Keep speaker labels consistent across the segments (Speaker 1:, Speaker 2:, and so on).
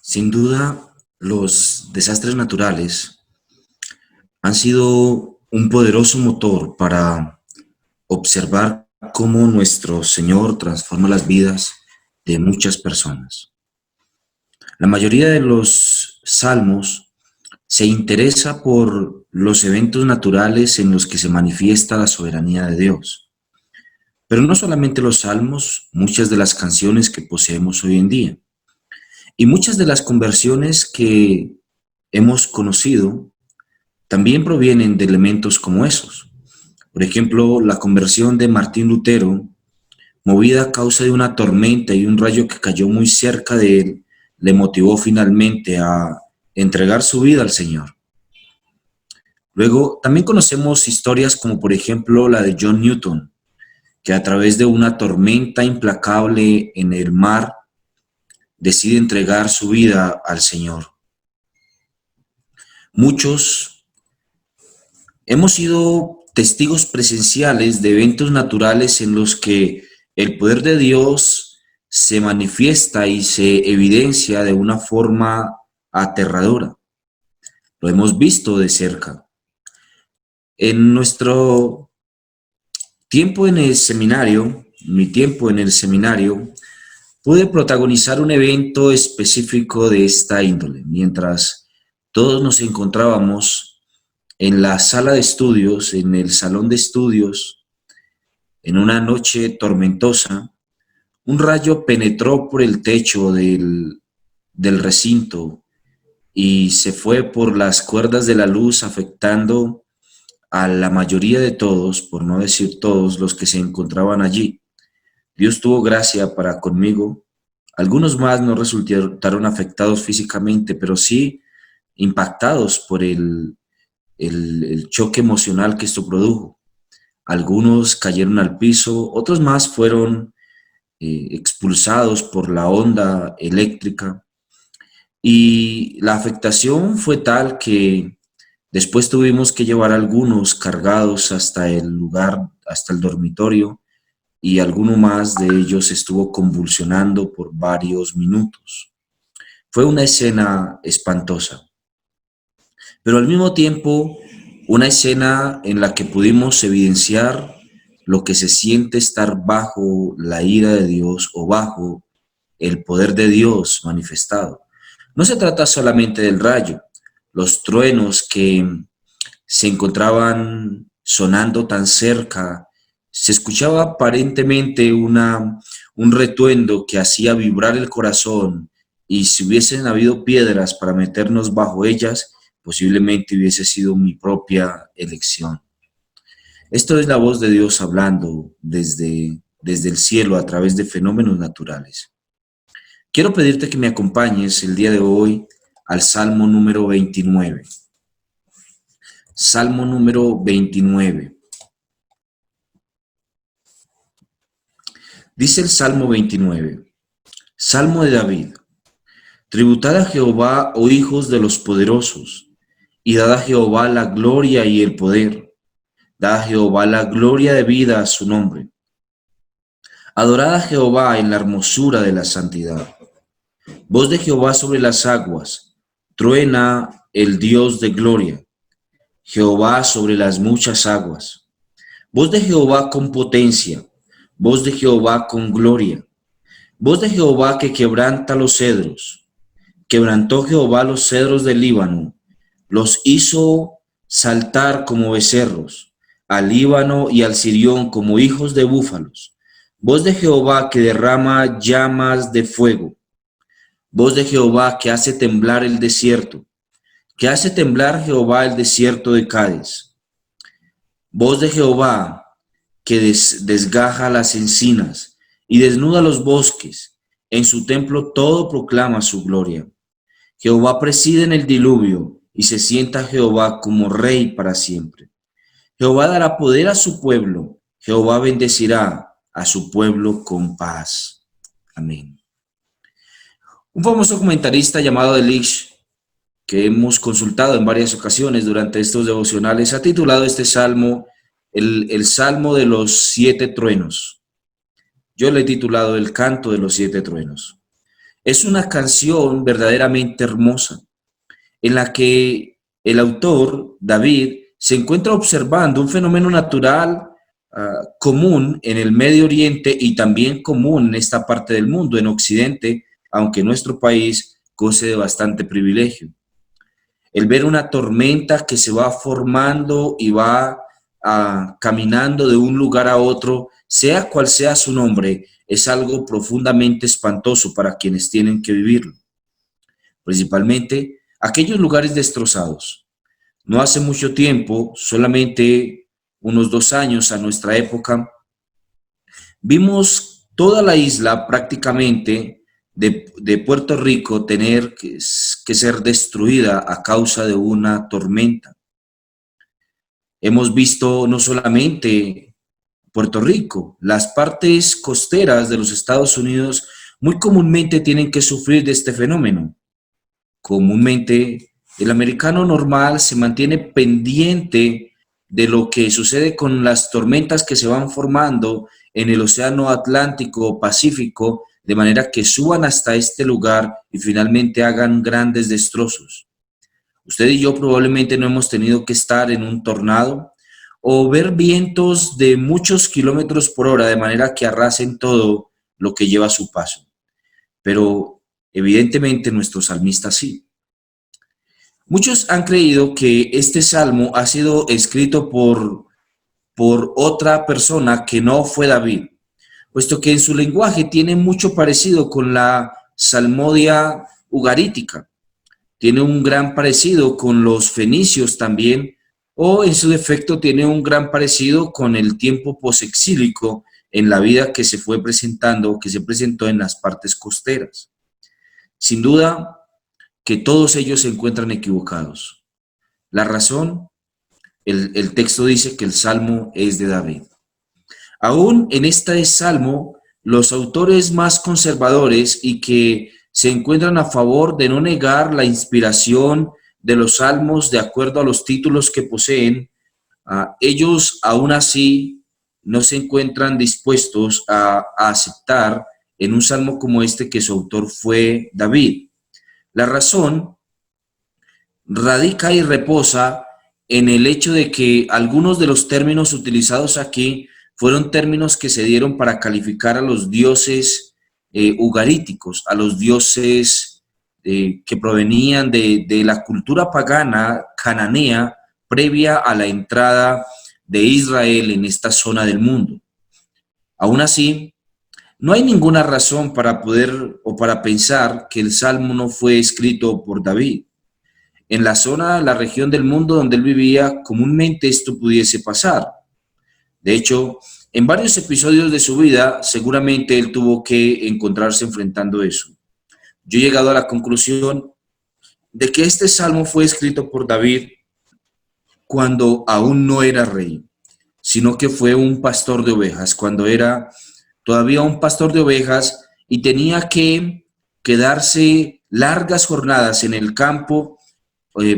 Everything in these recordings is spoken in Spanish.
Speaker 1: Sin duda, los desastres naturales han sido un poderoso motor para observar cómo nuestro Señor transforma las vidas de muchas personas. La mayoría de los salmos se interesa por los eventos naturales en los que se manifiesta la soberanía de Dios. Pero no solamente los salmos, muchas de las canciones que poseemos hoy en día y muchas de las conversiones que hemos conocido también provienen de elementos como esos. Por ejemplo, la conversión de Martín Lutero, movida a causa de una tormenta y un rayo que cayó muy cerca de él, le motivó finalmente a entregar su vida al Señor. Luego, también conocemos historias como por ejemplo la de John Newton, que a través de una tormenta implacable en el mar decide entregar su vida al Señor. Muchos hemos sido testigos presenciales de eventos naturales en los que el poder de Dios se manifiesta y se evidencia de una forma aterradora. Lo hemos visto de cerca. En nuestro tiempo en el seminario, mi tiempo en el seminario, pude protagonizar un evento específico de esta índole, mientras todos nos encontrábamos en la sala de estudios, en el salón de estudios, en una noche tormentosa. Un rayo penetró por el techo del recinto y se fue por las cuerdas de la luz, afectando a la mayoría de todos, por no decir todos, los que se encontraban allí. Dios tuvo gracia para conmigo. Algunos más no resultaron afectados físicamente, pero sí impactados por el choque emocional que esto produjo. Algunos cayeron al piso, otros más fueron expulsados por la onda eléctrica, y la afectación fue tal que después tuvimos que llevar a algunos cargados hasta el lugar, hasta el dormitorio, y alguno más de ellos estuvo convulsionando por varios minutos. Fue una escena espantosa, pero al mismo tiempo una escena en la que pudimos evidenciar lo que se siente estar bajo la ira de Dios o bajo el poder de Dios manifestado. No se trata solamente del rayo, los truenos que se encontraban sonando tan cerca, se escuchaba aparentemente un retuendo que hacía vibrar el corazón, y si hubiesen habido piedras para meternos bajo ellas, posiblemente hubiese sido mi propia elección. Esto es la voz de Dios hablando desde el cielo a través de fenómenos naturales. Quiero pedirte que me acompañes el día de hoy al Salmo número 29. Salmo número 29. Dice el Salmo 29, Salmo de David. Tributad a Jehová, oh hijos de los poderosos, y dad a Jehová la gloria y el poder. Dad a Jehová la gloria de vida a su nombre. Adorad a Jehová en la hermosura de la santidad. Voz de Jehová sobre las aguas, truena el Dios de gloria. Jehová sobre las muchas aguas. Voz de Jehová con potencia, voz de Jehová con gloria. Voz de Jehová que quebranta los cedros. Quebrantó Jehová los cedros del Líbano, los hizo saltar como becerros, al Líbano y al Sirión como hijos de búfalos. Voz de Jehová que derrama llamas de fuego. Voz de Jehová que hace temblar el desierto, que hace temblar Jehová el desierto de Cádiz. Voz de Jehová que desgaja las encinas y desnuda los bosques. En su templo todo proclama su gloria. Jehová preside en el diluvio y se sienta Jehová como rey para siempre. Jehová dará poder a su pueblo. Jehová bendecirá a su pueblo con paz. Amén. Un famoso comentarista llamado Delitzsch, que hemos consultado en varias ocasiones durante estos devocionales, ha titulado este salmo el Salmo de los 7 truenos. Yo le he titulado El canto de los 7 truenos. Es una canción verdaderamente hermosa, en la que el autor, David, se encuentra observando un fenómeno natural común en el Medio Oriente y también común en esta parte del mundo, en Occidente, aunque nuestro país goce de bastante privilegio. El ver una tormenta que se va formando y va caminando de un lugar a otro, sea cual sea su nombre, es algo profundamente espantoso para quienes tienen que vivirlo. Principalmente aquellos lugares destrozados. No hace mucho tiempo, solamente unos 2 años a nuestra época, vimos toda la isla prácticamente de Puerto Rico tener que ser destruida a causa de una tormenta. Hemos visto no solamente Puerto Rico, las partes costeras de los Estados Unidos muy comúnmente tienen que sufrir de este fenómeno. Comúnmente el americano normal se mantiene pendiente de lo que sucede con las tormentas que se van formando en el océano Atlántico o Pacífico, de manera que suban hasta este lugar y finalmente hagan grandes destrozos. Usted y yo probablemente no hemos tenido que estar en un tornado o ver vientos de muchos kilómetros por hora de manera que arrasen todo lo que lleva a su paso. Pero evidentemente nuestro salmista sí. Muchos han creído que este salmo ha sido escrito por otra persona que no fue David, puesto que en su lenguaje tiene mucho parecido con la salmodia ugarítica. Tiene un gran parecido con los fenicios también, o en su defecto tiene un gran parecido con el tiempo posexílico en la vida que se fue presentando, que se presentó en las partes costeras. Sin duda que todos ellos se encuentran equivocados. La razón, el texto dice que el salmo es de David. Aún en este salmo, los autores más conservadores y que se encuentran a favor de no negar la inspiración de los salmos de acuerdo a los títulos que poseen, ellos aún así no se encuentran dispuestos a aceptar en un salmo como este que su autor fue David. La razón radica y reposa en el hecho de que algunos de los términos utilizados aquí fueron términos que se dieron para calificar a los dioses ugaríticos, a los dioses que provenían de la cultura pagana cananea previa a la entrada de Israel en esta zona del mundo. Aún así, no hay ninguna razón para poder o para pensar que el Salmo no fue escrito por David. En la región del mundo donde él vivía, comúnmente esto pudiese pasar. De hecho, en varios episodios de su vida, seguramente él tuvo que encontrarse enfrentando eso. Yo he llegado a la conclusión de que este salmo fue escrito por David cuando aún no era rey, sino que fue un pastor de ovejas, cuando era todavía un pastor de ovejas y tenía que quedarse largas jornadas en el campo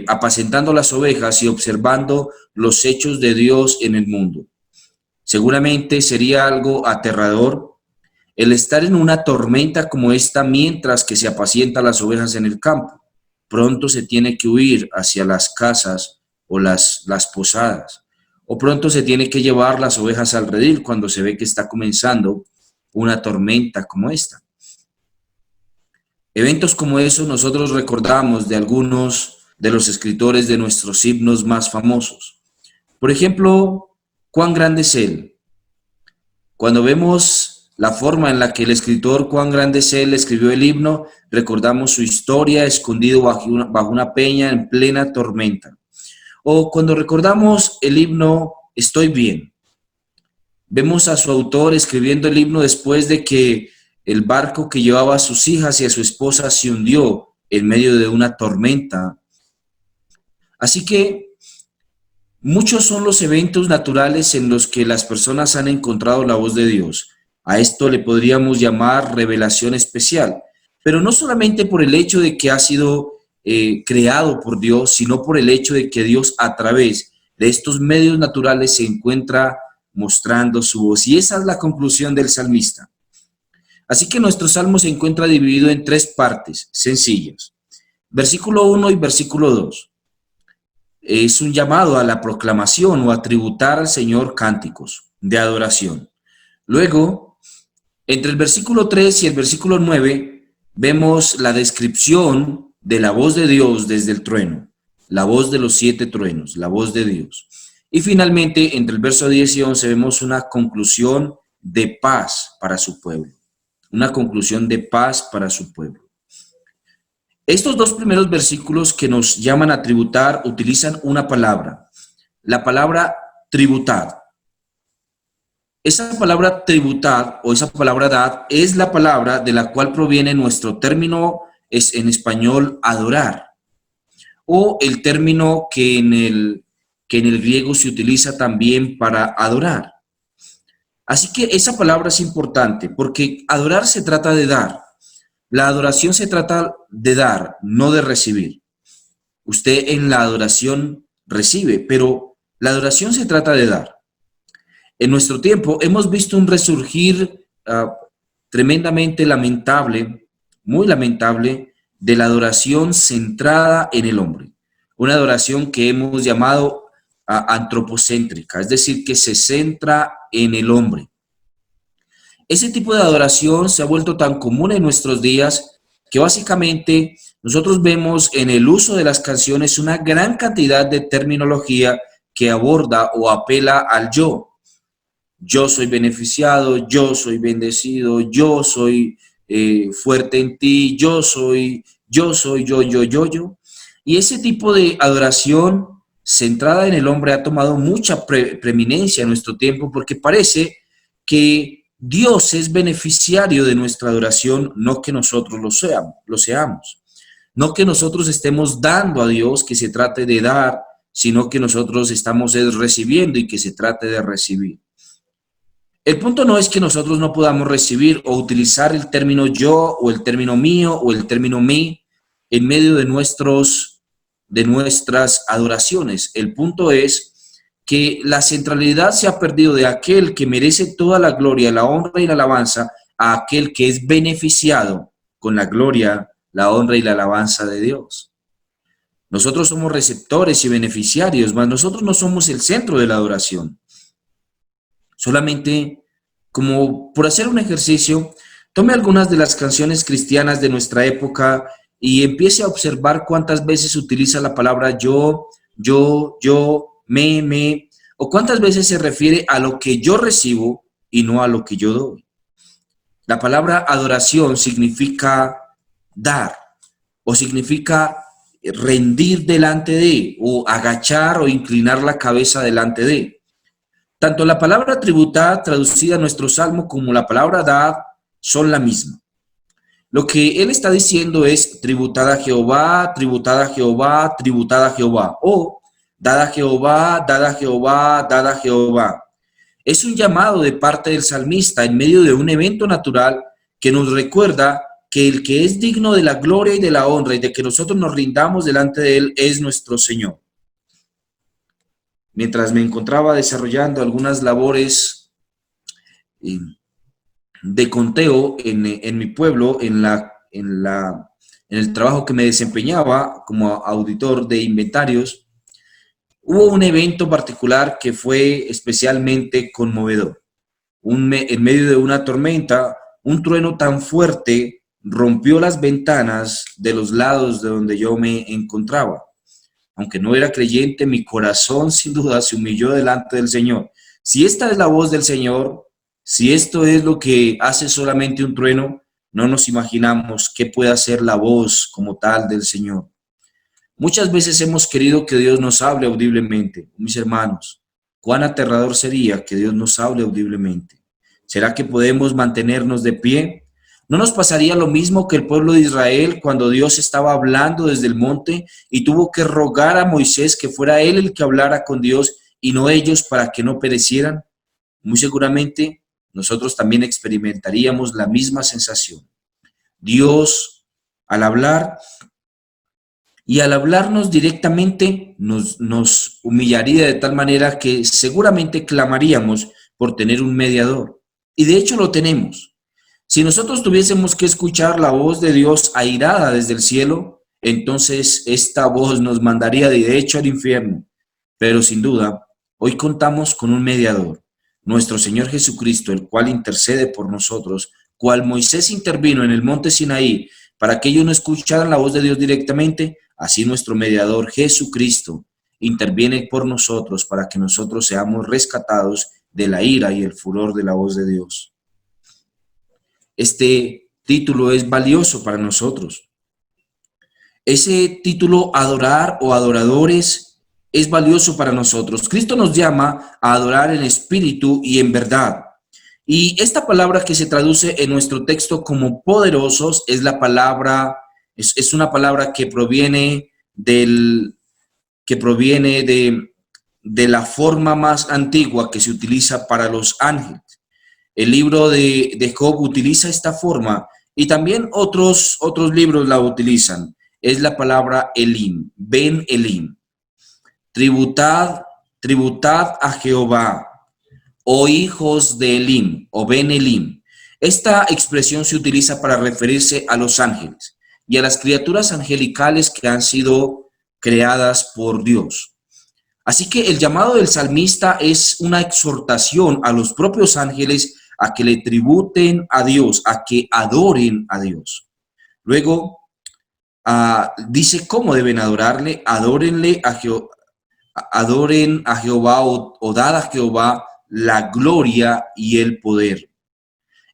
Speaker 1: apacentando las ovejas y observando los hechos de Dios en el mundo. Seguramente sería algo aterrador el estar en una tormenta como esta mientras que se apacienta las ovejas en el campo. Pronto se tiene que huir hacia las casas o las posadas, o pronto se tiene que llevar las ovejas al redil cuando se ve que está comenzando una tormenta como esta. Eventos como esos nosotros recordamos de algunos de los escritores de nuestros himnos más famosos. Por ejemplo, ¿cuán grande es Él? Cuando vemos la forma en la que el escritor Cuán grande es Él escribió el himno, recordamos su historia escondido bajo una peña en plena tormenta. O cuando recordamos el himno Estoy bien, vemos a su autor escribiendo el himno después de que el barco que llevaba a sus hijas y a su esposa se hundió en medio de una tormenta. Así que muchos son los eventos naturales en los que las personas han encontrado la voz de Dios. A esto le podríamos llamar revelación especial, pero no solamente por el hecho de que ha sido creado por Dios, sino por el hecho de que Dios a través de estos medios naturales se encuentra mostrando su voz. Y esa es la conclusión del salmista. Así que nuestro salmo se encuentra dividido en 3 partes sencillas. Versículo 1 y versículo 2. Es un llamado a la proclamación o a tributar al Señor cánticos de adoración. Luego, entre el versículo 3 y el versículo 9, vemos la descripción de la voz de Dios desde el trueno, la voz de los 7 truenos, la voz de Dios. Y finalmente, entre el verso 10 y 11, vemos una conclusión de paz para su pueblo, una conclusión de paz para su pueblo. Estos dos primeros versículos que nos llaman a tributar utilizan una palabra, la palabra tributar. Esa palabra tributar o esa palabra dar es la palabra de la cual proviene nuestro término es en español adorar o el término que en el griego se utiliza también para adorar. Así que esa palabra es importante porque adorar se trata de dar. La adoración se trata de dar, no de recibir. Usted en la adoración recibe, pero la adoración se trata de dar. En nuestro tiempo hemos visto un resurgir tremendamente lamentable, muy lamentable, de la adoración centrada en el hombre. Una adoración que hemos llamado antropocéntrica, es decir, que se centra en el hombre. Ese tipo de adoración se ha vuelto tan común en nuestros días que básicamente nosotros vemos en el uso de las canciones una gran cantidad de terminología que aborda o apela al yo. Yo soy beneficiado, yo soy bendecido, yo soy fuerte en ti, yo. Y ese tipo de adoración centrada en el hombre ha tomado mucha preeminencia en nuestro tiempo porque parece que Dios es beneficiario de nuestra adoración, no que nosotros lo seamos. No que nosotros estemos dando a Dios que se trate de dar, sino que nosotros estamos recibiendo y que se trate de recibir. El punto no es que nosotros no podamos recibir o utilizar el término yo o el término mío o el término mí en medio de nuestras adoraciones. El punto es que la centralidad se ha perdido de aquel que merece toda la gloria, la honra y la alabanza a aquel que es beneficiado con la gloria, la honra y la alabanza de Dios. Nosotros somos receptores y beneficiarios, mas nosotros no somos el centro de la adoración. Solamente como por hacer un ejercicio, tome algunas de las canciones cristianas de nuestra época y empiece a observar cuántas veces utiliza la palabra yo, me, o cuántas veces se refiere a lo que yo recibo y no a lo que yo doy. La palabra adoración significa dar o significa rendir delante de o agachar o inclinar la cabeza delante de. Tanto la palabra tributar traducida a nuestro salmo como la palabra dar son la misma. Lo que él está diciendo es tributada a Jehová, tributada a Jehová, tributada a Jehová. O dada a Jehová, dada a Jehová, dada a Jehová. Es un llamado de parte del salmista en medio de un evento natural que nos recuerda que el que es digno de la gloria y de la honra y de que nosotros nos rindamos delante de él es nuestro Señor. Mientras me encontraba desarrollando algunas labores de conteo en mi pueblo, en el trabajo que me desempeñaba como auditor de inventarios, hubo un evento particular que fue especialmente conmovedor. En medio de una tormenta, un trueno tan fuerte rompió las ventanas de los lados de donde yo me encontraba. Aunque no era creyente, mi corazón sin duda se humilló delante del Señor. Si esta es la voz del Señor, si esto es lo que hace solamente un trueno, no nos imaginamos qué puede hacer la voz como tal del Señor. Muchas veces hemos querido que Dios nos hable audiblemente. Mis hermanos, cuán aterrador sería que Dios nos hable audiblemente. ¿Será que podemos mantenernos de pie? ¿No nos pasaría lo mismo que el pueblo de Israel cuando Dios estaba hablando desde el monte y tuvo que rogar a Moisés que fuera él el que hablara con Dios y no ellos para que no perecieran? Muy seguramente nosotros también experimentaríamos la misma sensación. Dios, al hablar y al hablarnos directamente, nos humillaría de tal manera que seguramente clamaríamos por tener un mediador. Y de hecho lo tenemos. Si nosotros tuviésemos que escuchar la voz de Dios airada desde el cielo, entonces esta voz nos mandaría de hecho al infierno. Pero sin duda, hoy contamos con un mediador, nuestro Señor Jesucristo, el cual intercede por nosotros, cual Moisés intervino en el monte Sinaí para que ellos no escucharan la voz de Dios directamente, así nuestro mediador Jesucristo interviene por nosotros para que nosotros seamos rescatados de la ira y el furor de la voz de Dios. Este título es valioso para nosotros. Ese título adorar o adoradores es valioso para nosotros. Cristo nos llama a adorar en espíritu y en verdad. Y esta palabra que se traduce en nuestro texto como poderosos es la palabra, es una palabra que proviene de la forma más antigua que se utiliza para los ángeles. El libro de Job utiliza esta forma y también otros libros la utilizan. Es la palabra Elim, Ben Elim. Tributad, tributad a Jehová, oh hijos de Elim, o Ben Elim. Esta expresión se utiliza para referirse a los ángeles y a las criaturas angelicales que han sido creadas por Dios. Así que el llamado del salmista es una exhortación a los propios ángeles a que le tributen a Dios, a que adoren a Dios. Luego dice cómo deben adorarle: adórenle a Jehová, adoren a Jehová o dad a Jehová la gloria y el poder.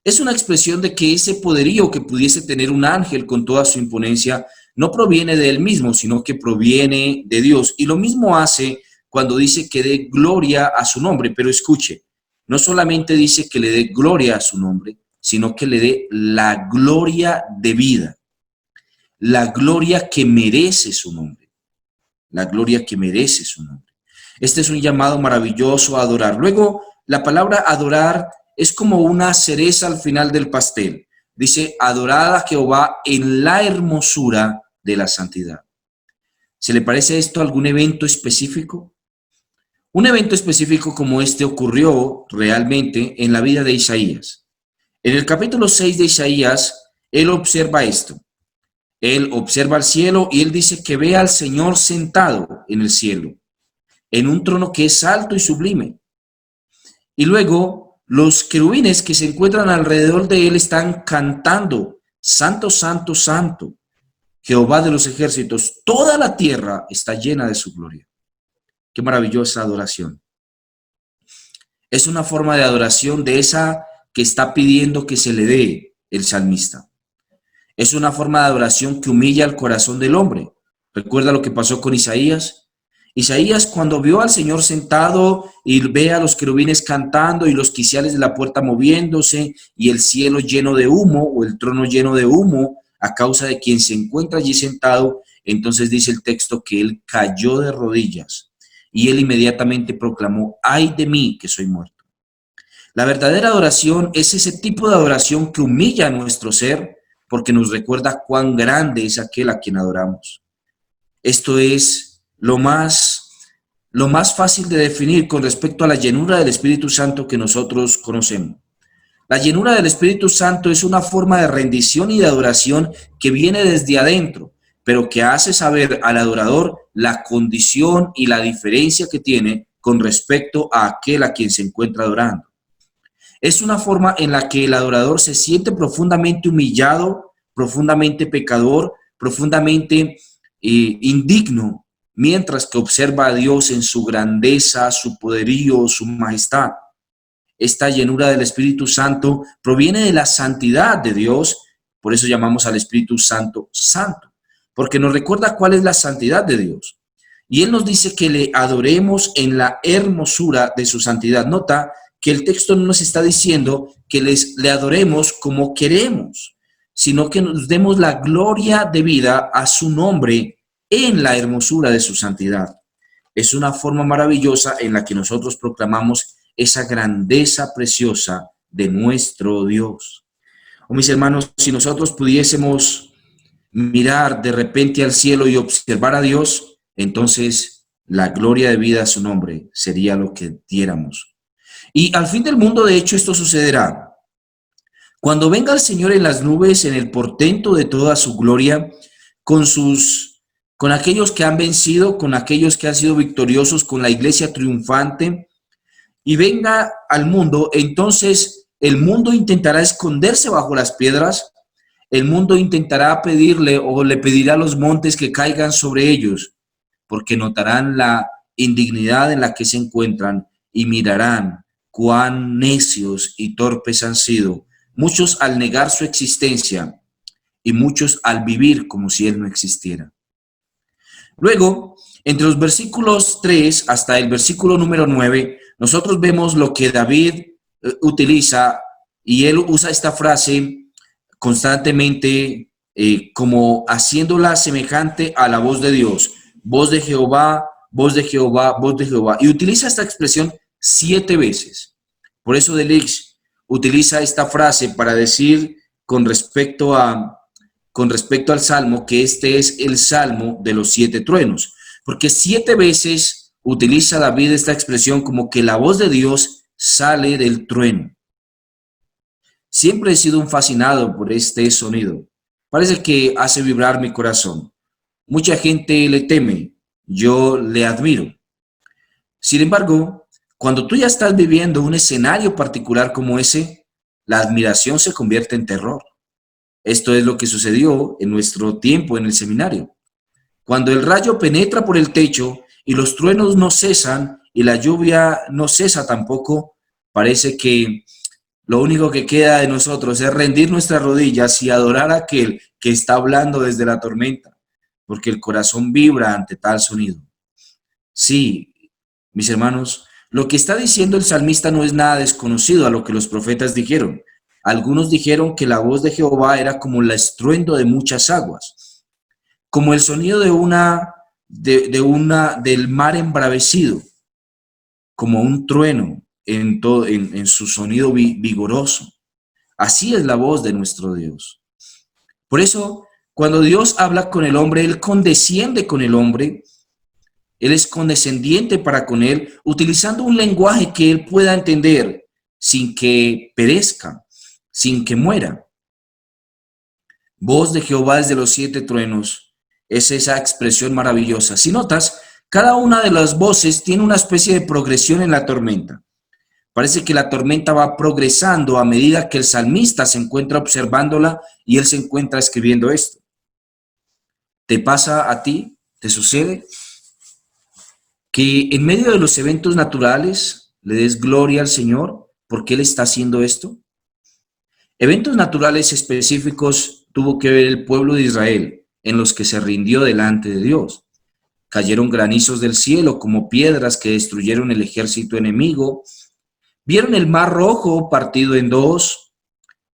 Speaker 1: Es una expresión de que ese poderío que pudiese tener un ángel con toda su imponencia no proviene de él mismo, sino que proviene de Dios. Y lo mismo hace cuando dice que dé gloria a su nombre. Pero escuche, no solamente dice que le dé gloria a su nombre, sino que le dé la gloria de vida, la gloria que merece su nombre, la gloria que merece su nombre. Este es un llamado maravilloso a adorar. Luego, la palabra adorar es como una cereza al final del pastel. Dice: adorad a Jehová en la hermosura de la santidad. ¿Se le parece esto a algún evento específico? Un evento específico como este ocurrió realmente en la vida de Isaías. En el capítulo 6 de Isaías, él observa esto. Él observa el cielo y él dice que ve al Señor sentado en el cielo, en un trono que es alto y sublime. Y luego los querubines que se encuentran alrededor de él están cantando: Santo, Santo, Santo, Jehová de los ejércitos. Toda la tierra está llena de su gloria. Qué maravillosa adoración. Es una forma de adoración de esa que está pidiendo que se le dé el salmista. Es una forma de adoración que humilla el corazón del hombre. ¿Recuerda lo que pasó con Isaías? Isaías, cuando vio al Señor sentado y ve a los querubines cantando y los quiciales de la puerta moviéndose y el cielo lleno de humo o el trono lleno de humo a causa de quien se encuentra allí sentado, entonces dice el texto que él cayó de rodillas y él inmediatamente proclamó: ay de mí que soy muerto. La verdadera adoración es ese tipo de adoración que humilla a nuestro ser porque nos recuerda cuán grande es aquel a quien adoramos. Esto es lo más fácil de definir con respecto a la llenura del Espíritu Santo que nosotros conocemos. La llenura del Espíritu Santo es una forma de rendición y de adoración que viene desde adentro, pero que hace saber al adorador la condición y la diferencia que tiene con respecto a aquel a quien se encuentra adorando. Es una forma en la que el adorador se siente profundamente humillado, profundamente pecador, profundamente indigno, mientras que observa a Dios en su grandeza, su poderío, su majestad. Esta llenura del Espíritu Santo proviene de la santidad de Dios, por eso llamamos al Espíritu Santo Santo, porque nos recuerda cuál es la santidad de Dios. Y Él nos dice que le adoremos en la hermosura de su santidad. Nota que el texto no nos está diciendo que le adoremos como queremos, sino que nos demos la gloria de vida a su nombre en la hermosura de su santidad. Es una forma maravillosa en la que nosotros proclamamos esa grandeza preciosa de nuestro Dios. Oh, mis hermanos, si nosotros pudiésemos mirar de repente al cielo y observar a Dios, entonces la gloria de vida a su nombre sería lo que diéramos. Y al fin del mundo, de hecho, esto sucederá. Cuando venga el Señor en las nubes, en el portento de toda su gloria, con aquellos que han vencido, con aquellos que han sido victoriosos, con la iglesia triunfante, y venga al mundo, entonces el mundo intentará esconderse bajo las piedras, el mundo intentará pedirle o le pedirá a los montes que caigan sobre ellos, porque notarán la indignidad en la que se encuentran y mirarán cuán necios y torpes han sido, muchos al negar su existencia y muchos al vivir como si Él no existiera. Luego, entre los versículos 3 hasta el versículo número 9, nosotros vemos lo que David utiliza, y él usa esta frase constantemente como haciéndola semejante a la voz de Dios. Voz de Jehová, voz de Jehová, voz de Jehová. Y utiliza esta expresión 7 veces. Por eso Delix utiliza esta frase para decir con respecto al Salmo que este es el Salmo de los 7 truenos. Porque 7 veces utiliza David esta expresión como que la voz de Dios sale del trueno. Siempre he sido un fascinado por este sonido. Parece que hace vibrar mi corazón. Mucha gente le teme, yo le admiro. Sin embargo, cuando tú ya estás viviendo un escenario particular como ese, la admiración se convierte en terror. Esto es lo que sucedió en nuestro tiempo en el seminario. Cuando el rayo penetra por el techo y los truenos no cesan y la lluvia no cesa tampoco, parece que lo único que queda de nosotros es rendir nuestras rodillas y adorar a aquel que está hablando desde la tormenta, porque el corazón vibra ante tal sonido. Sí, mis hermanos, lo que está diciendo el salmista no es nada desconocido a lo que los profetas dijeron. Algunos dijeron que la voz de Jehová era como el estruendo de muchas aguas, como el sonido del mar embravecido, como un trueno en su sonido vigoroso. Así es la voz de nuestro Dios. Por eso, cuando Dios habla con el hombre, Él condesciende con el hombre. Él es condescendiente para con él, utilizando un lenguaje que él pueda entender sin que perezca, sin que muera. Voz de Jehová desde los 7 truenos es esa expresión maravillosa. Si notas, cada una de las voces tiene una especie de progresión en la tormenta. Parece que la tormenta va progresando a medida que el salmista se encuentra observándola y él se encuentra escribiendo esto. ¿Te pasa a ti? ¿Te sucede? Que en medio de los eventos naturales le des gloria al Señor porque Él está haciendo esto. Eventos naturales específicos tuvo que ver el pueblo de Israel en los que se rindió delante de Dios. Cayeron granizos del cielo como piedras que destruyeron el ejército enemigo. Vieron el mar rojo partido en dos.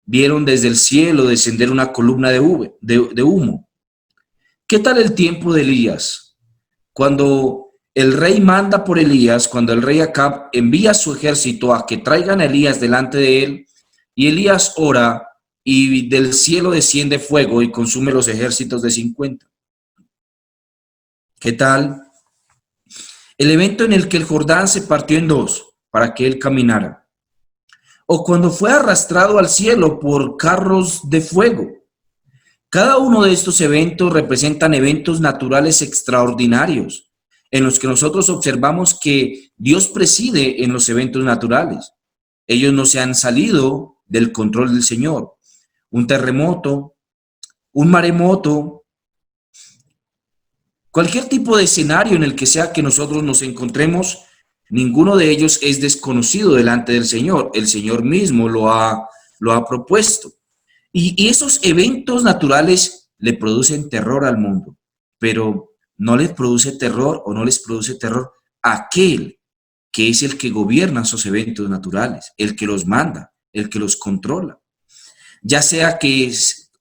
Speaker 1: Vieron desde el cielo descender una columna de humo. ¿Qué tal el tiempo de Elías? Cuando el rey manda por Elías, cuando el rey Acab envía a su ejército a que traigan a Elías delante de él, y Elías ora y del cielo desciende fuego y consume los ejércitos de 50. ¿Qué tal? El evento en el que el Jordán se partió en dos para que él caminara. O cuando fue arrastrado al cielo por carros de fuego. Cada uno de estos eventos representan eventos naturales extraordinarios en los que nosotros observamos que Dios preside en los eventos naturales. Ellos no se han salido del control del Señor. Un terremoto, un maremoto, cualquier tipo de escenario en el que sea que nosotros nos encontremos, ninguno de ellos es desconocido delante del Señor. El Señor mismo lo ha propuesto. Y esos eventos naturales le producen terror al mundo, pero no les produce terror aquel que es el que gobierna esos eventos naturales, el que los manda, el que los controla. Ya sea que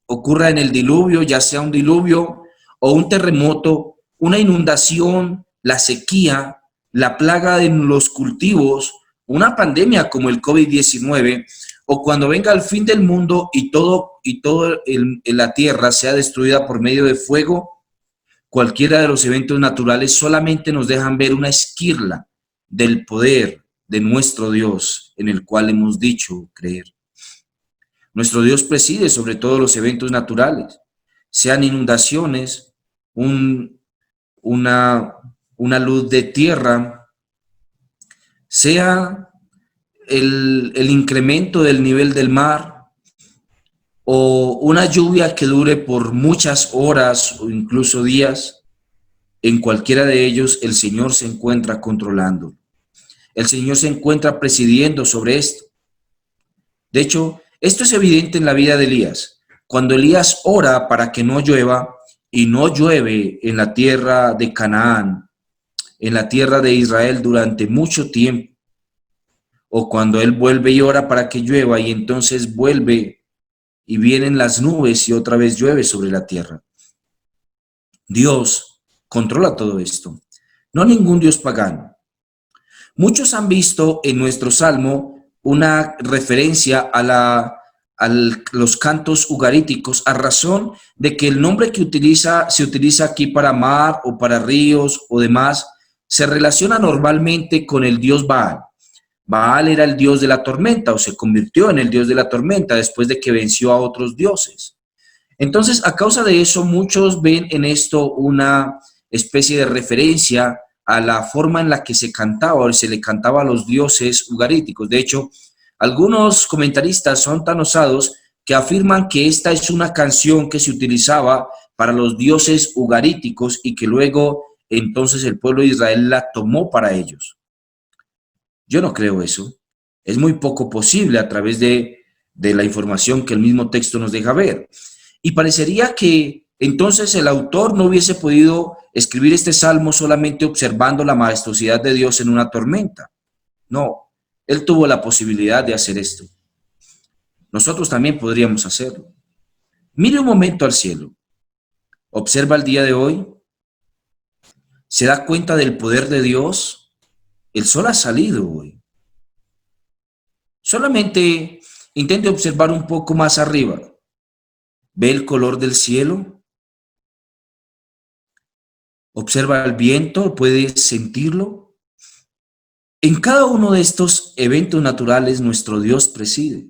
Speaker 1: ocurra en el diluvio, ya sea un diluvio o un terremoto, una inundación, la sequía, la plaga en los cultivos, una pandemia como el COVID-19, o cuando venga el fin del mundo y todo en la tierra sea destruida por medio de fuego. Cualquiera de los eventos naturales solamente nos dejan ver una esquirla del poder de nuestro Dios en el cual hemos dicho creer. Nuestro Dios preside sobre todos los eventos naturales, sean inundaciones, una luz de tierra, sea el incremento del nivel del mar, o una lluvia que dure por muchas horas o incluso días. En cualquiera de ellos el Señor se encuentra controlando. El Señor se encuentra presidiendo sobre esto. De hecho, esto es evidente en la vida de Elías. Cuando Elías ora para que no llueva, y no llueve en la tierra de Canaán, en la tierra de Israel durante mucho tiempo, o cuando Él vuelve y ora para que llueva y entonces vuelve y vienen las nubes y otra vez llueve sobre la tierra. Dios controla todo esto, no ningún Dios pagano. Muchos han visto en nuestro salmo una referencia a los cantos ugaríticos, a razón de que el nombre que se utiliza aquí para mar o para ríos o demás, se relaciona normalmente con el dios Baal. Baal era el dios de la tormenta o se convirtió en el dios de la tormenta después de que venció a otros dioses. Entonces, a causa de eso, muchos ven en esto una especie de referencia a la forma en la que se cantaba o se le cantaba a los dioses ugaríticos. De hecho, algunos comentaristas son tan osados que afirman que esta es una canción que se utilizaba para los dioses ugaríticos y que luego entonces el pueblo de Israel la tomó para ellos. Yo no creo eso. Es muy poco posible a través de la información que el mismo texto nos deja ver. Y parecería que entonces el autor no hubiese podido escribir este salmo solamente observando la majestuosidad de Dios en una tormenta. No, él tuvo la posibilidad de hacer esto. Nosotros también podríamos hacerlo. Mire un momento al cielo. Observa el día de hoy. ¿Se da cuenta del poder de Dios? El sol ha salido hoy. Solamente intente observar un poco más arriba. ¿Ve el color del cielo? Observa el viento, ¿puedes sentirlo? En cada uno de estos eventos naturales nuestro Dios preside.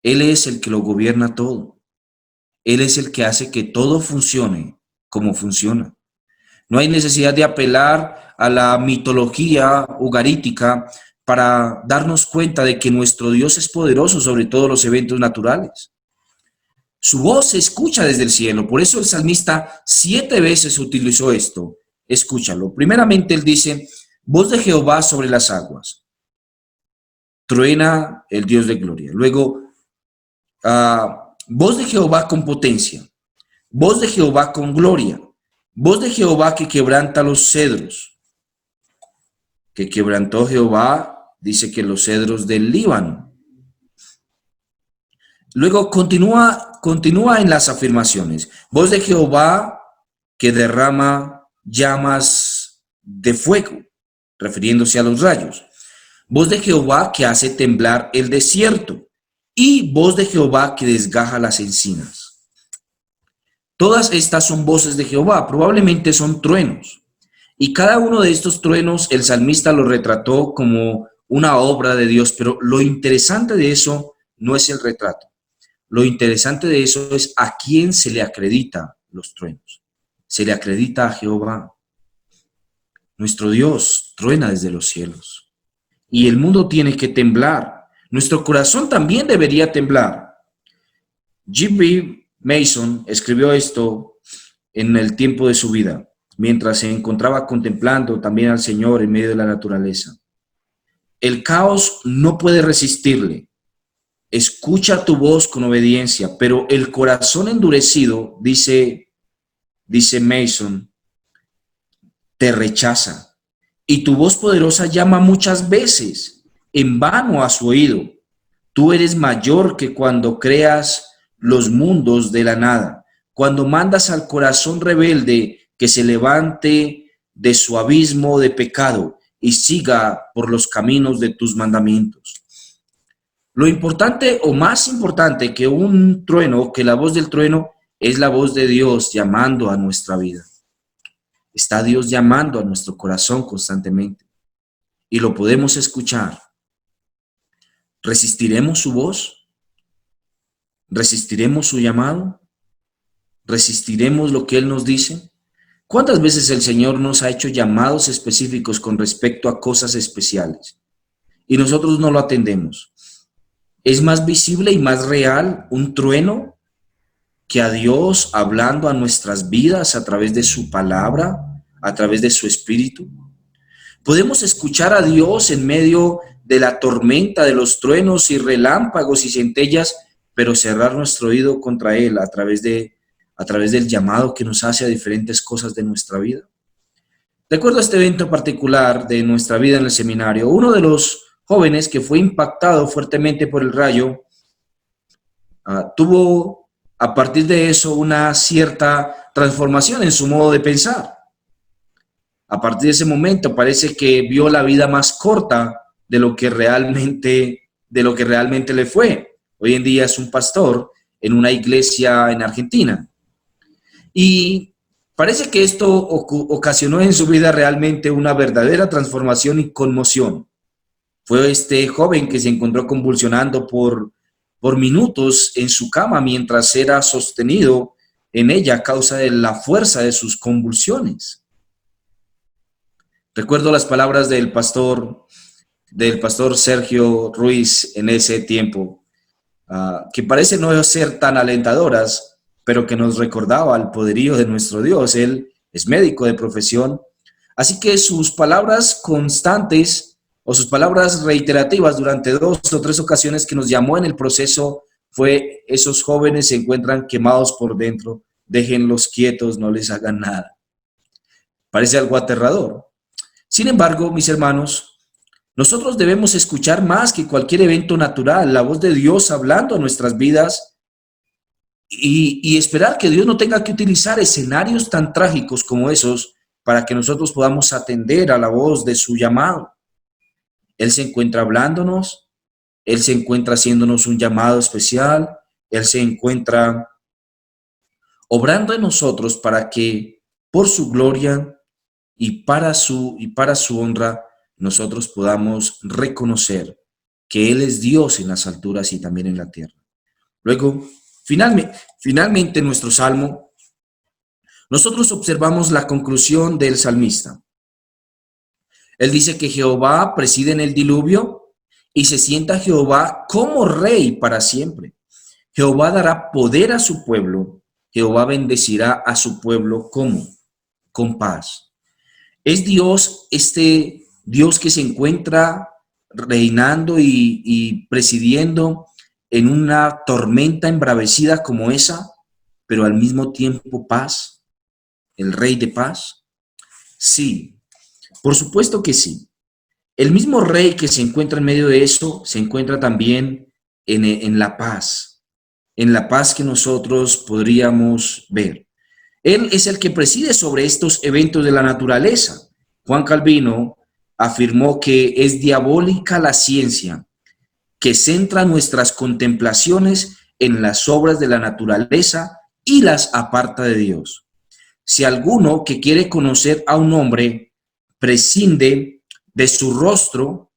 Speaker 1: Él es el que lo gobierna todo. Él es el que hace que todo funcione como funciona. No hay necesidad de apelar a la mitología ugarítica para darnos cuenta de que nuestro Dios es poderoso sobre todos los eventos naturales. Su voz se escucha desde el cielo. Por eso el salmista 7 veces utilizó esto. Escúchalo. Primeramente él dice, voz de Jehová sobre las aguas. Truena el Dios de gloria. Luego, voz de Jehová con potencia. Voz de Jehová con gloria. Voz de Jehová que quebranta los cedros. Que quebrantó Jehová, dice que los cedros del Líbano. Luego continúa en las afirmaciones. Voz de Jehová que derrama llamas de fuego, refiriéndose a los rayos. Voz de Jehová que hace temblar el desierto. Y voz de Jehová que desgaja las encinas. Todas estas son voces de Jehová, probablemente son truenos. Y cada uno de estos truenos el salmista lo retrató como una obra de Dios, pero lo interesante de eso no es el retrato. Lo interesante de eso es a quién se le acredita los truenos. Se le acredita a Jehová. Nuestro Dios truena desde los cielos. Y el mundo tiene que temblar. Nuestro corazón también debería temblar. G.B. Mason escribió esto en el tiempo de su vida, mientras se encontraba contemplando también al Señor en medio de la naturaleza. El caos no puede resistirle. Escucha tu voz con obediencia, pero el corazón endurecido, dice Mason, te rechaza. Y tu voz poderosa llama muchas veces, en vano a su oído. Tú eres mayor que cuando creas los mundos de la nada, cuando mandas al corazón rebelde que se levante de su abismo de pecado y siga por los caminos de tus mandamientos. Lo importante o más importante que un trueno, que la voz del trueno, es la voz de Dios llamando a nuestra vida. Está Dios llamando a nuestro corazón constantemente y lo podemos escuchar. ¿Resistiremos su voz? ¿Resistiremos su llamado? ¿Resistiremos lo que Él nos dice? ¿Cuántas veces el Señor nos ha hecho llamados específicos con respecto a cosas especiales y nosotros no lo atendemos? ¿Es más visible y más real un trueno que a Dios hablando a nuestras vidas a través de su palabra, a través de su espíritu? Podemos escuchar a Dios en medio de la tormenta, de los truenos y relámpagos y centellas, pero cerrar nuestro oído contra Él a través de a través del llamado que nos hace a diferentes cosas de nuestra vida. Recuerdo este evento particular de nuestra vida en el seminario. Uno de los jóvenes que fue impactado fuertemente por el rayo, tuvo a partir de eso una cierta transformación en su modo de pensar. A partir de ese momento parece que vio la vida más corta de lo que realmente le fue. Hoy en día es un pastor en una iglesia en Argentina. Y parece que esto ocasionó en su vida realmente una verdadera transformación y conmoción. Fue este joven que se encontró convulsionando por minutos en su cama mientras era sostenido en ella a causa de la fuerza de sus convulsiones. Recuerdo las palabras del pastor Sergio Ruiz en ese tiempo, que parece no ser tan alentadoras, pero que nos recordaba el poderío de nuestro Dios. Él es médico de profesión, así que sus palabras constantes o sus palabras reiterativas durante 2 o 3 ocasiones que nos llamó en el proceso fue: esos jóvenes se encuentran quemados por dentro, déjenlos quietos, no les hagan nada. Parece algo aterrador. Sin embargo, mis hermanos, nosotros debemos escuchar más que cualquier evento natural, la voz de Dios hablando a nuestras vidas y esperar que Dios no tenga que utilizar escenarios tan trágicos como esos para que nosotros podamos atender a la voz de su llamado. Él se encuentra hablándonos, Él se encuentra haciéndonos un llamado especial, Él se encuentra obrando en nosotros para que por su gloria y para su honra nosotros podamos reconocer que Él es Dios en las alturas y también en la tierra. Luego, finalmente en nuestro salmo, nosotros observamos la conclusión del salmista. Él dice que Jehová preside en el diluvio y se sienta Jehová como rey para siempre. Jehová dará poder a su pueblo, Jehová bendecirá a su pueblo ¿cómo? Con paz. Es Dios, este Dios que se encuentra reinando y presidiendo en una tormenta embravecida como esa, pero al mismo tiempo paz, el Rey de paz. Sí, por supuesto que sí. El mismo Rey que se encuentra en medio de eso, se encuentra también en la paz que nosotros podríamos ver. Él es el que preside sobre estos eventos de la naturaleza. Juan Calvino afirmó que es diabólica la ciencia que centra nuestras contemplaciones en las obras de la naturaleza y las aparta de Dios. Si alguno que quiere conocer a un hombre prescinde de su rostro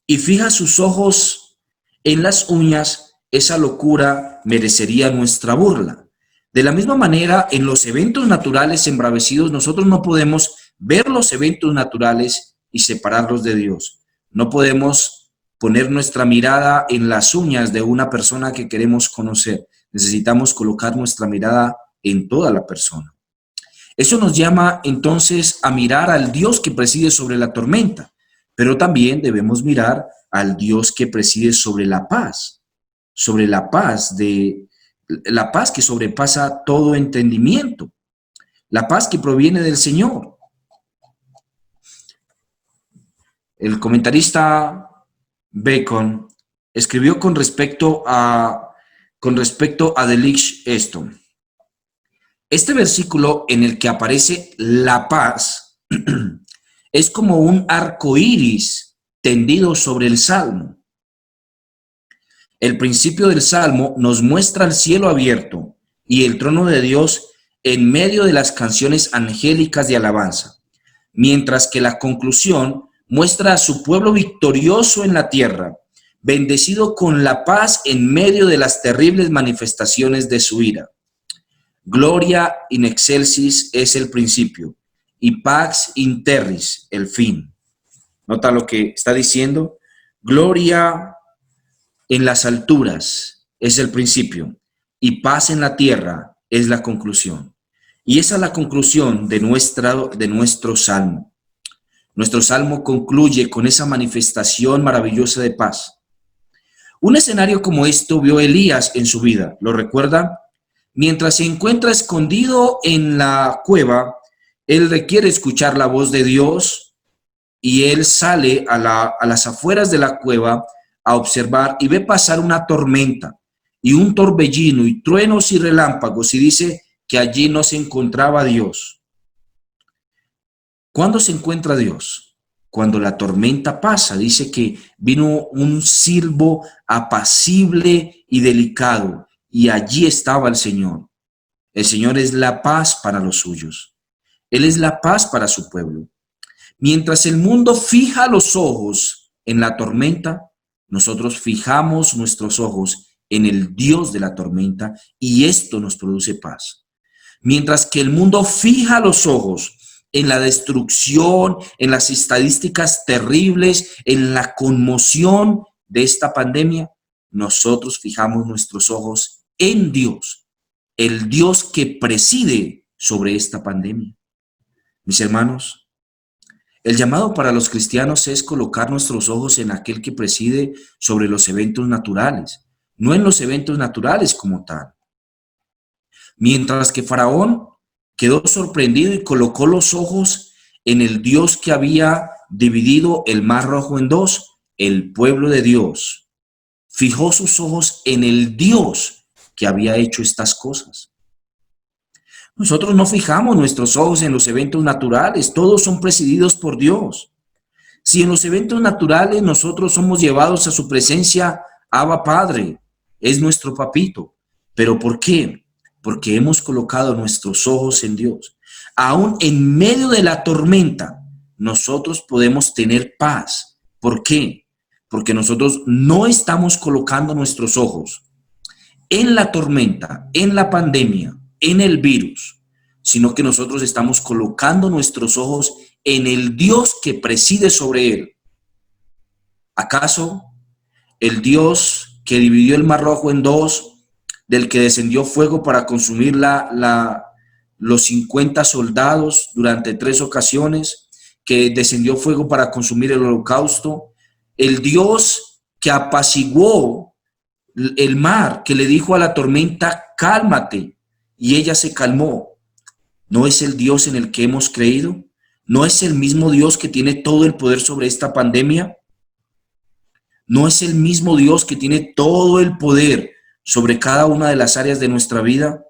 Speaker 1: y fija sus ojos en las uñas, esa locura merecería nuestra burla. De la misma manera, en los eventos naturales embravecidos, nosotros no podemos ver los eventos naturales y separarlos de Dios. No podemos poner nuestra mirada en las uñas de una persona que queremos conocer. Necesitamos colocar nuestra mirada en toda la persona. Eso nos llama entonces a mirar al Dios que preside sobre la tormenta, pero también debemos mirar al Dios que preside sobre la paz que sobrepasa todo entendimiento, la paz que proviene del Señor. El comentarista Bacon escribió con respecto a Delitzsch esto. Este versículo en el que aparece la paz es como un arco iris tendido sobre el Salmo. El principio del Salmo nos muestra el cielo abierto y el trono de Dios en medio de las canciones angélicas de alabanza, mientras que la conclusión muestra a su pueblo victorioso en la tierra, bendecido con la paz en medio de las terribles manifestaciones de su ira. Gloria in excelsis es el principio y pax in terris el fin. ¿Nota lo que está diciendo? Gloria en las alturas es el principio y paz en la tierra es la conclusión. Y esa es la conclusión de nuestro salmo. Nuestro salmo concluye con esa manifestación maravillosa de paz. Un escenario como esto vio Elías en su vida, ¿lo recuerda? Mientras se encuentra escondido en la cueva, él requiere escuchar la voz de Dios y él sale a las afueras de la cueva a observar y ve pasar una tormenta y un torbellino y truenos y relámpagos y dice que allí no se encontraba Dios. ¿Cuándo se encuentra Dios? Cuando la tormenta pasa. Dice que vino un silbo apacible y delicado y allí estaba el Señor. El Señor es la paz para los suyos. Él es la paz para su pueblo. Mientras el mundo fija los ojos en la tormenta, nosotros fijamos nuestros ojos en el Dios de la tormenta y esto nos produce paz. Mientras que el mundo fija los ojos en la destrucción, en las estadísticas terribles, en la conmoción de esta pandemia, nosotros fijamos nuestros ojos en Dios, el Dios que preside sobre esta pandemia. Mis hermanos, el llamado para los cristianos es colocar nuestros ojos en aquel que preside sobre los eventos naturales, no en los eventos naturales como tal. Mientras que Faraón quedó sorprendido y colocó los ojos en el Dios que había dividido el Mar Rojo en dos, el pueblo de Dios fijó sus ojos en el Dios que había hecho estas cosas. Nosotros no fijamos nuestros ojos en los eventos naturales, todos son presididos por Dios. Si en los eventos naturales nosotros somos llevados a su presencia, Abba Padre, es nuestro papito. ¿Pero por qué? Porque hemos colocado nuestros ojos en Dios. Aún en medio de la tormenta, nosotros podemos tener paz. ¿Por qué? Porque nosotros no estamos colocando nuestros ojos en la tormenta, en la pandemia, en el virus, sino que nosotros estamos colocando nuestros ojos en el Dios que preside sobre él. ¿Acaso el Dios que dividió el Mar Rojo en dos, del que descendió fuego para consumir los 50 soldados durante 3 ocasiones, que descendió fuego para consumir el holocausto, el Dios que apaciguó el mar, que le dijo a la tormenta, cálmate, y ella se calmó, ¿no es el Dios en el que hemos creído? ¿No es el mismo Dios que tiene todo el poder sobre esta pandemia? ¿No es el mismo Dios que tiene todo el poder sobre cada una de las áreas de nuestra vida?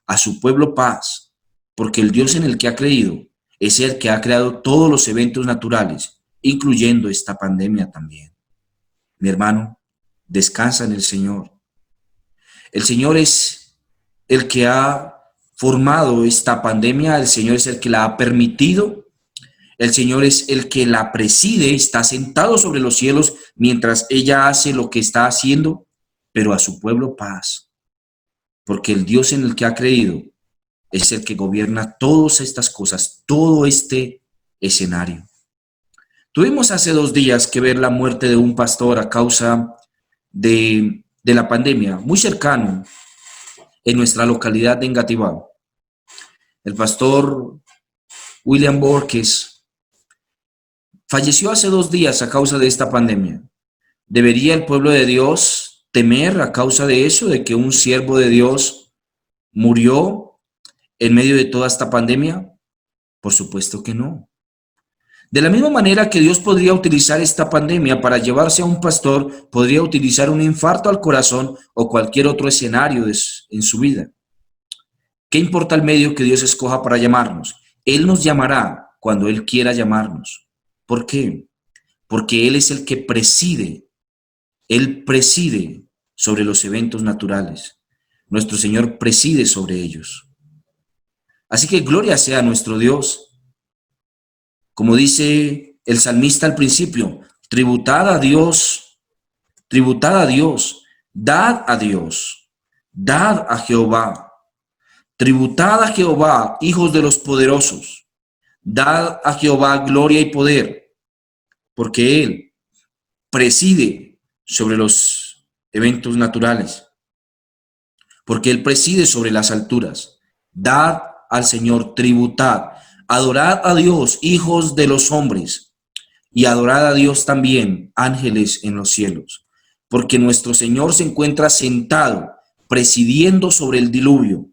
Speaker 1: A su pueblo paz, porque el Dios en el que ha creído es el que ha creado todos los eventos naturales, incluyendo esta pandemia también. Mi hermano, descansa en el Señor. El Señor es el que ha formado esta pandemia, el Señor es el que la ha permitido, el Señor es el que la preside, está sentado sobre los cielos mientras ella hace lo que está haciendo, pero a su pueblo paz, porque el Dios en el que ha creído es el que gobierna todas estas cosas, todo este escenario. Tuvimos hace 2 días que ver la muerte de un pastor a causa de la pandemia, muy cercano en nuestra localidad de Engativá. El pastor William Borges falleció hace 2 días a causa de esta pandemia. ¿Debería el pueblo de Dios temer a causa de eso, de que un siervo de Dios murió en medio de toda esta pandemia? Por supuesto que no. De la misma manera que Dios podría utilizar esta pandemia para llevarse a un pastor, podría utilizar un infarto al corazón o cualquier otro escenario en su vida. ¿Qué importa el medio que Dios escoja para llamarnos? Él nos llamará cuando Él quiera llamarnos. ¿Por qué? Porque Él es el que preside. Él preside sobre los eventos naturales. Nuestro Señor preside sobre ellos. Así que gloria sea a nuestro Dios. Como dice el salmista al principio, tributad a Dios, dad a Jehová. Tributad a Jehová, hijos de los poderosos, dad a Jehová gloria y poder, porque Él preside sobre los eventos naturales, porque Él preside sobre las alturas. Dad al Señor, tributad, adorad a Dios, hijos de los hombres, y adorad a Dios también, ángeles en los cielos, porque nuestro Señor se encuentra sentado presidiendo sobre el diluvio,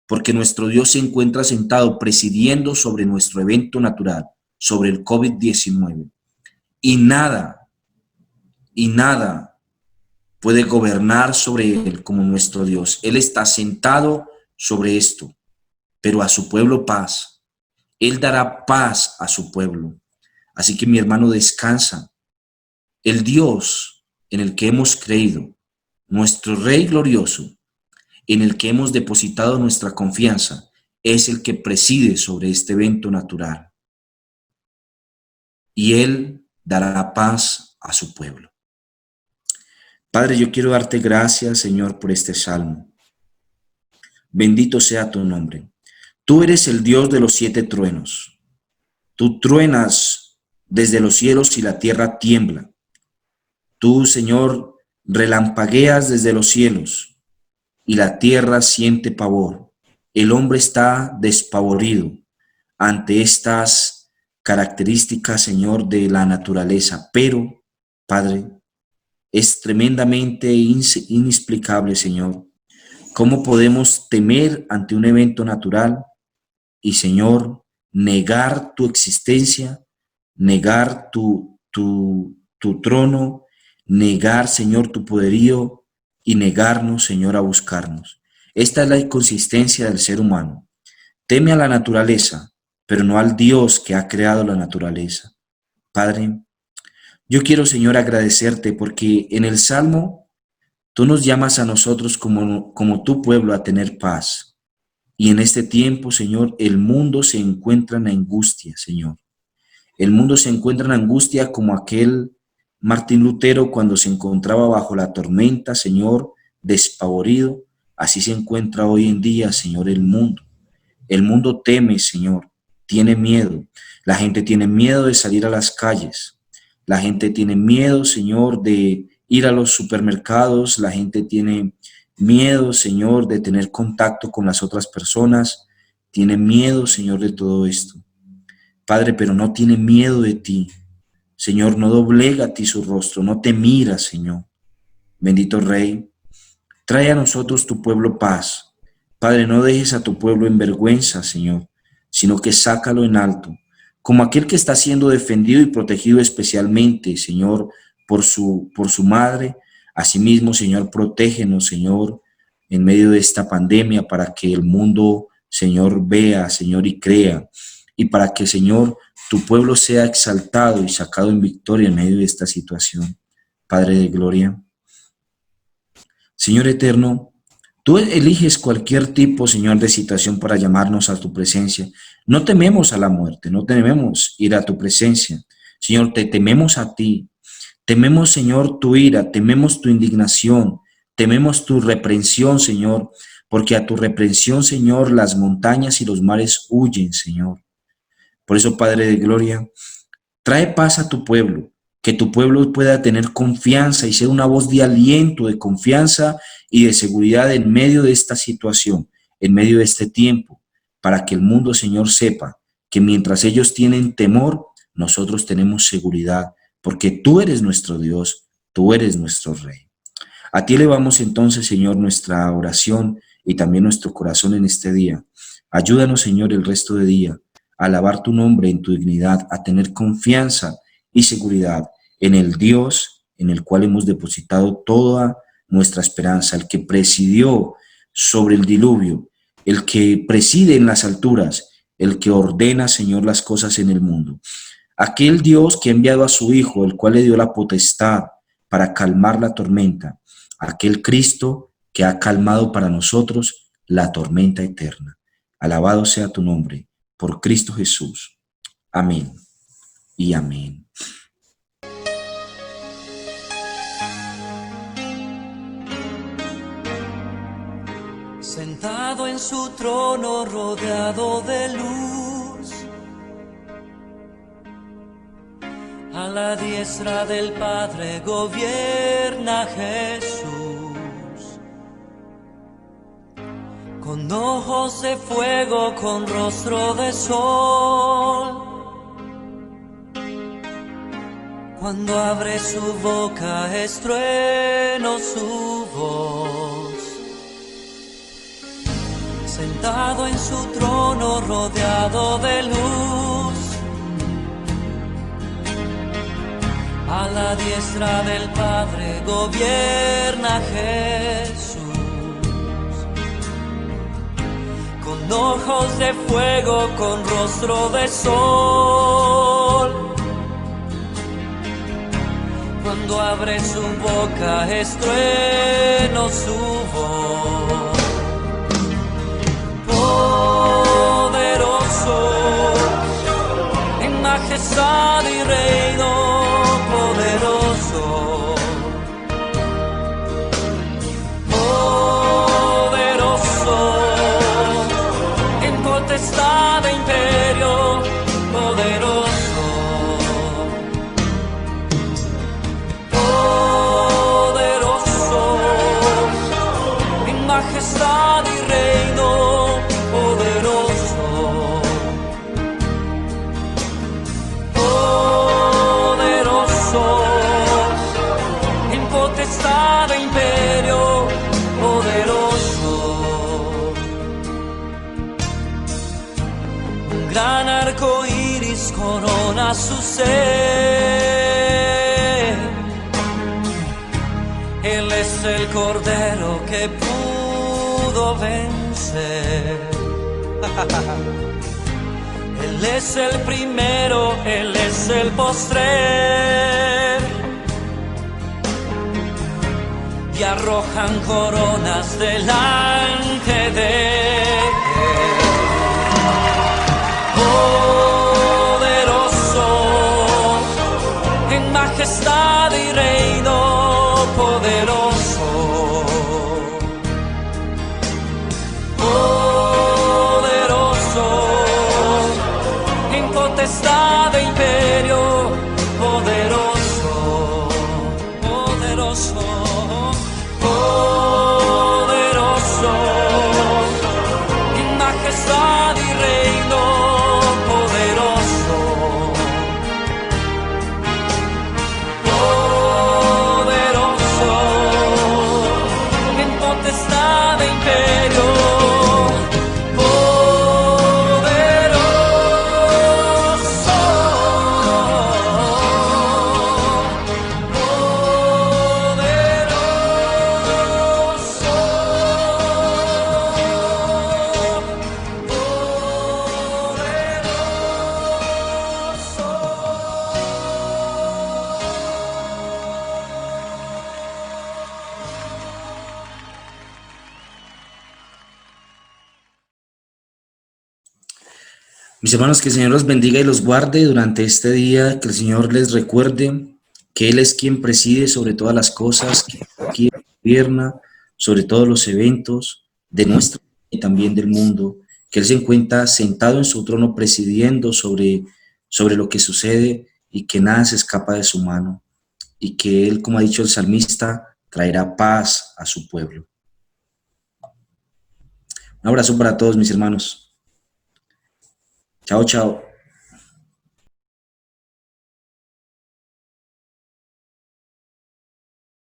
Speaker 1: porque nuestro Dios se encuentra sentado presidiendo sobre nuestro evento natural, sobre el COVID-19. Y nada puede gobernar sobre él como nuestro Dios. Él está sentado sobre esto, pero a su pueblo paz. Él dará paz a su pueblo. Así que mi hermano, descansa. El Dios en el que hemos creído, nuestro Rey glorioso, en el que hemos depositado nuestra confianza, es el que preside sobre este evento natural. Y Él dará paz a su pueblo. Padre, yo quiero darte gracias, Señor, por este salmo. Bendito sea tu nombre. Tú eres el Dios de los 7 truenos. Tú truenas desde los cielos y la tierra tiembla. Tú, Señor, relampagueas desde los cielos y la tierra siente pavor. El hombre está despavorido ante estas características, Señor, de la naturaleza. Pero, Padre, es tremendamente inexplicable, Señor, cómo podemos temer ante un evento natural y, Señor, negar tu existencia, negar tu trono, negar, Señor, tu poderío y negarnos, Señor, a buscarnos. Esta es la inconsistencia del ser humano. Teme a la naturaleza, pero no al Dios que ha creado la naturaleza. Padre, yo quiero, Señor, agradecerte porque en el Salmo tú nos llamas a nosotros como tu pueblo a tener paz. Y en este tiempo, Señor, el mundo se encuentra en angustia, Señor. El mundo se encuentra en angustia como aquel Martín Lutero cuando se encontraba bajo la tormenta, Señor, despavorido. Así se encuentra hoy en día, Señor, el mundo. El mundo teme, Señor, tiene miedo. La gente tiene miedo de salir a las calles. La gente tiene miedo, Señor, de ir a los supermercados. La gente tiene miedo, Señor, de tener contacto con las otras personas. Tiene miedo, Señor, de todo esto. Padre, pero no tiene miedo de ti. Señor, no doblega a ti su rostro, no te mira, Señor. Bendito Rey, trae a nosotros tu pueblo paz. Padre, no dejes a tu pueblo en vergüenza, Señor, sino que sácalo en alto, como aquel que está siendo defendido y protegido especialmente, Señor, por su madre. Asimismo, Señor, protégenos, Señor, en medio de esta pandemia para que el mundo, Señor, vea, Señor, y crea. Y para que, Señor, tu pueblo sea exaltado y sacado en victoria en medio de esta situación. Padre de gloria. Señor eterno, tú eliges cualquier tipo, Señor, de situación para llamarnos a tu presencia. No tememos a la muerte, no tememos ir a tu presencia. Señor, te tememos a ti. Tememos, Señor, tu ira, tememos tu indignación, tememos tu reprensión, Señor, porque a tu reprensión, Señor, las montañas y los mares huyen, Señor. Por eso, Padre de gloria, trae paz a tu pueblo, que tu pueblo pueda tener confianza y ser una voz de aliento, de confianza y de seguridad en medio de esta situación, en medio de este tiempo, para que el mundo, Señor, sepa que mientras ellos tienen temor, nosotros tenemos seguridad, porque tú eres nuestro Dios, tú eres nuestro Rey. A ti elevamos entonces, Señor, nuestra oración y también nuestro corazón en este día. Ayúdanos, Señor, el resto de día a alabar tu nombre en tu dignidad, a tener confianza y seguridad en el Dios en el cual hemos depositado toda nuestra esperanza, el que presidió sobre el diluvio, el que preside en las alturas, el que ordena, Señor, las cosas en el mundo. Aquel Dios que ha enviado a su Hijo, el cual le dio la potestad para calmar la tormenta. Aquel Cristo que ha calmado para nosotros la tormenta eterna. Alabado sea tu nombre, por Cristo Jesús. Amén y amén.
Speaker 2: Sentado en su trono rodeado de luz, a la diestra del Padre gobierna Jesús. Con ojos de fuego, con rostro de sol, cuando abre su boca es trueno su voz. sentado en su trono rodeado de luz. A la diestra del Padre gobierna Jesús. Con ojos de fuego, con rostro de sol. Cuando abre su boca es trueno su voz. Poderoso, en majestad y reino, poderoso. Poderoso, en potestad e imperio, poderoso. Poderoso, en majestad y reino, poderoso. Poderoso, en potestad e imperio, poderoso. Un gran arco iris corona su ser. Él es el Cordero que pudo vencer. Él es el primero, Él es el postrer. Y arrojan coronas delante de Él. Poderoso, en majestad y reino, poderoso. Poderoso, en potestad e imperio, poderoso. Poderoso, poderoso, en majestad y reino, poderoso. Poderoso, en potestad e imperio, poderoso.
Speaker 1: Mis hermanos, que el Señor los bendiga y los guarde durante este día, que el Señor les recuerde que Él es quien preside sobre todas las cosas, que aquí gobierna sobre todos los eventos de nuestra y también del mundo, que Él se encuentra sentado en su trono presidiendo sobre lo que sucede y que nada se escapa de su mano, y que Él, como ha dicho el salmista, traerá paz a su pueblo. Un abrazo para todos mis hermanos. Chao, chao.